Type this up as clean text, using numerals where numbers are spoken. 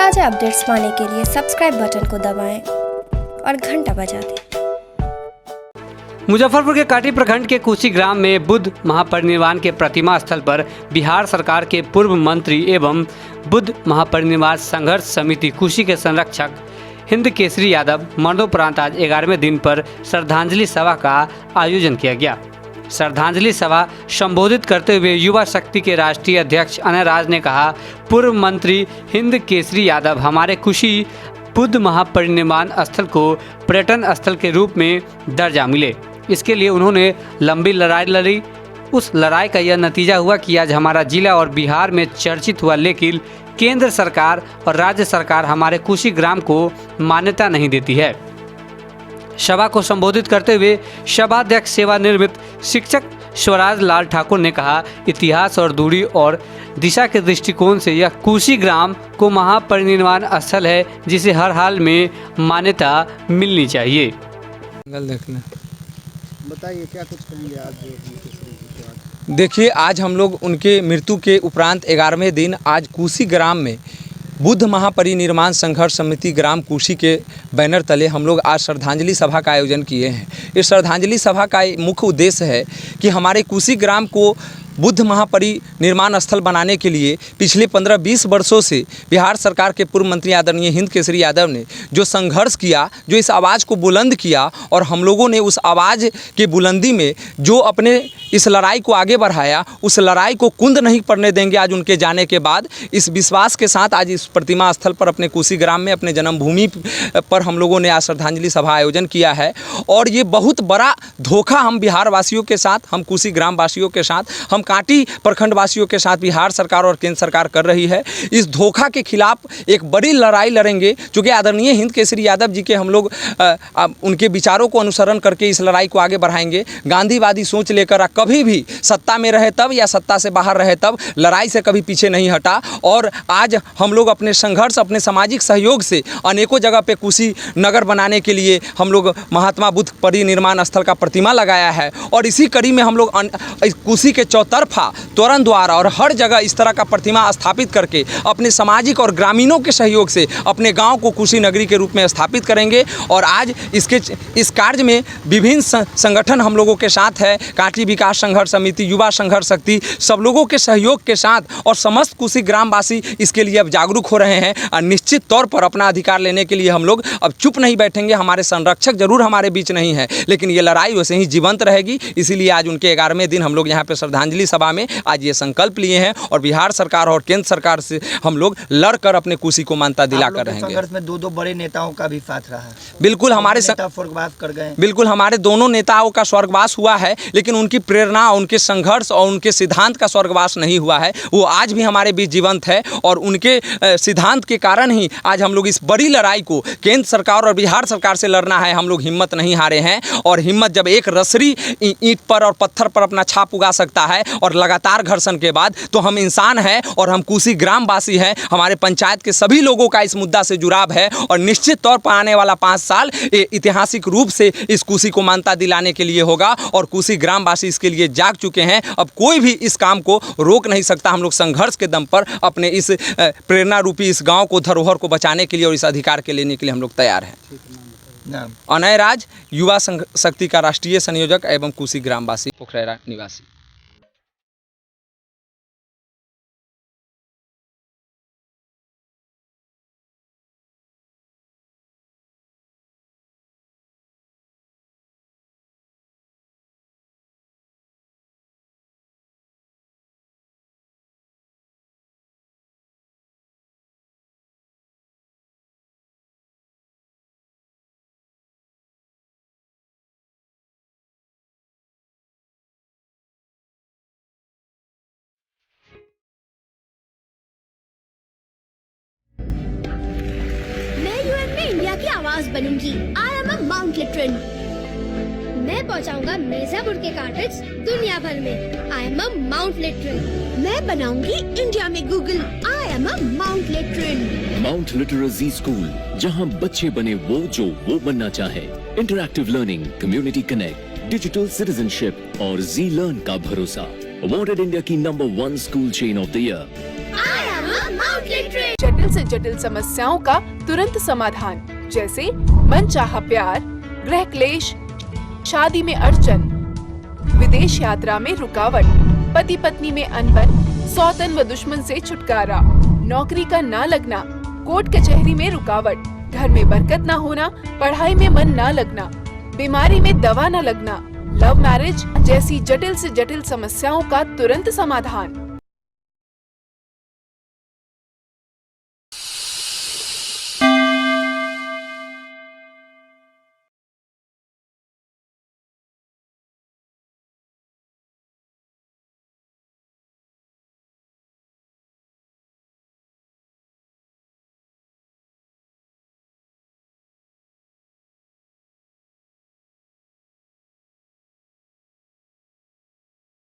ताज़ा अपडेट्स पाने के लिए सब्सक्राइब बटन को दबाएं और घंटा बजा दें। मुजफ्फरपुर के काटी प्रखंड के कुशी ग्राम में बुद्ध महापरिनिर्वाण के प्रतिमा स्थल पर बिहार सरकार के पूर्व मंत्री एवं बुद्ध महापरिनिर्वाण संघर्ष समिति कुशी के संरक्षक हिंद केसरी यादव मरणोपरांत आज 11वें दिन पर श्रद्धांजलि सभा का आयोजन किया गया। श्रद्धांजलि सभा संबोधित करते हुए युवा शक्ति के राष्ट्रीय अध्यक्ष अनय राज ने कहा, पूर्व मंत्री हिंद केसरी यादव हमारे कुशी बुद्ध महापरिनिर्वाण स्थल को पर्यटन स्थल के रूप में दर्जा मिले। इसके लिए उन्होंने लंबी लड़ाई लड़ी। उस लड़ाई का यह नतीजा हुआ कि आज हमारा जिला और बिहार में चर्चित हुआ, लेकिन केंद्र सरकार और राज्य सरकार हमारे कुशी ग्राम को मान्यता नहीं देती है। सभा को संबोधित करते हुए सभाध्यक्ष सेवानिवृत्त शिक्षक स्वराज लाल ठाकुर ने कहा, इतिहास और दूरी और दिशा के दृष्टिकोण से यह कुशी ग्राम को महापरिनिर्वाण स्थल है, जिसे हर हाल में मान्यता मिलनी चाहिए। बताइए क्या कुछ कहेंगे आज? देखिए, आज हम लोग उनके मृत्यु के उपरांत 11वें दिन आज कुशी ग्राम में बुद्ध महापरिनिर्वाण संघर्ष समिति ग्राम कुशी के बैनर तले हम लोग आज श्रद्धांजलि सभा का आयोजन किए हैं। इस श्रद्धांजलि सभा का मुख्य उद्देश्य है कि हमारे कुशी ग्राम को बुद्ध महापरिनिर्वाण स्थल बनाने के लिए पिछले 15-20 वर्षों से बिहार सरकार के पूर्व मंत्री आदरणीय हिंद केसरी यादव ने जो संघर्ष किया, जो इस आवाज़ को बुलंद किया, और हम लोगों ने उस आवाज़ के बुलंदी में जो अपने इस लड़ाई को आगे बढ़ाया, उस लड़ाई को कुंद नहीं पड़ने देंगे। आज उनके जाने के बाद इस विश्वास के साथ आज इस प्रतिमा स्थल पर अपने कुशी ग्राम में अपने जन्मभूमि पर हम लोगों ने आज श्रद्धांजलि सभा आयोजन किया है। और ये बहुत बड़ा धोखा हम बिहार वासियों के साथ, हम कुशी ग्राम वासियों के साथ, हम काटी प्रखंड वासियों के साथ बिहार सरकार और केंद्र सरकार कर रही है। इस धोखा के खिलाफ एक बड़ी लड़ाई लड़ेंगे, चूँकि आदरणीय हिंद केसरी यादव जी के हम लोग उनके विचारों को अनुसरण करके इस लड़ाई को आगे बढ़ाएंगे। गांधीवादी सोच लेकर कभी भी सत्ता में रहे तब या सत्ता से बाहर रहे तब लड़ाई से कभी पीछे नहीं हटा। और आज हम लोग अपने संघर्ष, अपने सामाजिक सहयोग से अनेकों जगह पे कुशी नगर बनाने के लिए हम लोग महात्मा बुद्ध परिनिर्वाण स्थल का प्रतिमा लगाया है। और इसी कड़ी में हम लोग कुशी के चौतरफा तोरण द्वार और हर जगह इस तरह का प्रतिमा स्थापित करके अपने सामाजिक और ग्रामीणों के सहयोग से अपने गांव को कुशी नगरी के रूप में स्थापित करेंगे। और आज इस कार्य में विभिन्न संगठन हम लोगों के साथ है, काटी विकास संघर्ष समिति, युवा संघर्ष शक्ति, सब लोगों के सहयोग के साथ और समस्त कुशी ग्रामवासी इसके लिए अब जागरूक हो रहे हैं। और निश्चित तौर पर अपना अधिकार लेने के लिए हम लोग अब चुप नहीं बैठेंगे। हमारे संरक्षक जरूर हमारे बीच नहीं है, लेकिन ये लड़ाई वैसे ही जीवंत रहेगी। इसीलिए आज उनके 11वें दिन हम लोग यहाँ पे श्रद्धांजलि सभा में आज ये संकल्प लिए हैं और बिहार सरकार और केंद्र सरकार से हम लोग लड़कर अपने कुशी को मान्यता दिलाकर रहेंगे। संघर्ष में दो बड़े नेताओं का भी साथ रहा है। बिल्कुल, हमारे स्वर्गवास कर गए। बिल्कुल, हमारे दोनों नेताओं का स्वर्गवास हुआ है, लेकिन उनकी प्रेरणा, उनके संघर्ष और उनके सिद्धांत का स्वर्गवास नहीं हुआ है। वो आज भी हमारे बीच जीवंत है और उनके सिद्धांत के कारण ही आज हम लोग इस बड़ी लड़ाई को केंद्र सरकार और बिहार सरकार से लड़ना है। हम लोग हिम्मत नहीं हारे हैं। और हिम्मत जब एक रसरी ईंट पर और पत्थर पर अपना छाप उगा सकता है और लगातार घर्षण के बाद, तो हम इंसान हैं और हम कुशी ग्रामवासी हैं। हमारे पंचायत के सभी लोगों का इस मुद्दा से जुड़ाव है और निश्चित तौर पर आने वाला 5 साल ऐतिहासिक रूप से इस कुशी को मान्यता दिलाने के लिए होगा और कुशी ग्रामवासी इसके लिए जाग चुके हैं। अब कोई भी इस काम को रोक नहीं सकता। हम लोग संघर्ष के दम पर अपने इस प्रेरणा रूपी इस गाँव को, धरोहर को बचाने के लिए और इस अधिकार के लेने के लिए हम लोग तैयार हैं। अनय राज, युवा शक्ति का राष्ट्रीय संयोजक एवं कुशी ग्रामवासी, पोखरेरा निवासी। इंडिया की आवाज बनूंगी। आई एम अ माउंट लिटरन। मैं पहुंचाऊंगा मिर्जापुर के कार्टेज दुनिया भर में। I am a Mount Literan. मैं बनाऊंगी इंडिया में Google. I am a Mount Literan. Mount Litera Zee school, जहां बच्चे बने वो बनना चाहे। Interactive learning, community connect, digital citizenship और जी लर्न का भरोसा। अवॉर्डेड इंडिया की number 1 school chain of the year. I am a Mount Literan. जटिल से जटिल समस्याओं का तुरंत समाधान, जैसे मनचाहा प्यार, गृह क्लेश, शादी में अड़चन, विदेश यात्रा में रुकावट, पति पत्नी में अनबन, सौतन व दुश्मन से छुटकारा, नौकरी का ना लगना, कोर्ट कचहरी में रुकावट, घर में बरकत ना होना, पढ़ाई में मन ना लगना, बीमारी में दवा न लगना, लव मैरिज जैसी जटिल से जटिल समस्याओं का तुरंत समाधान।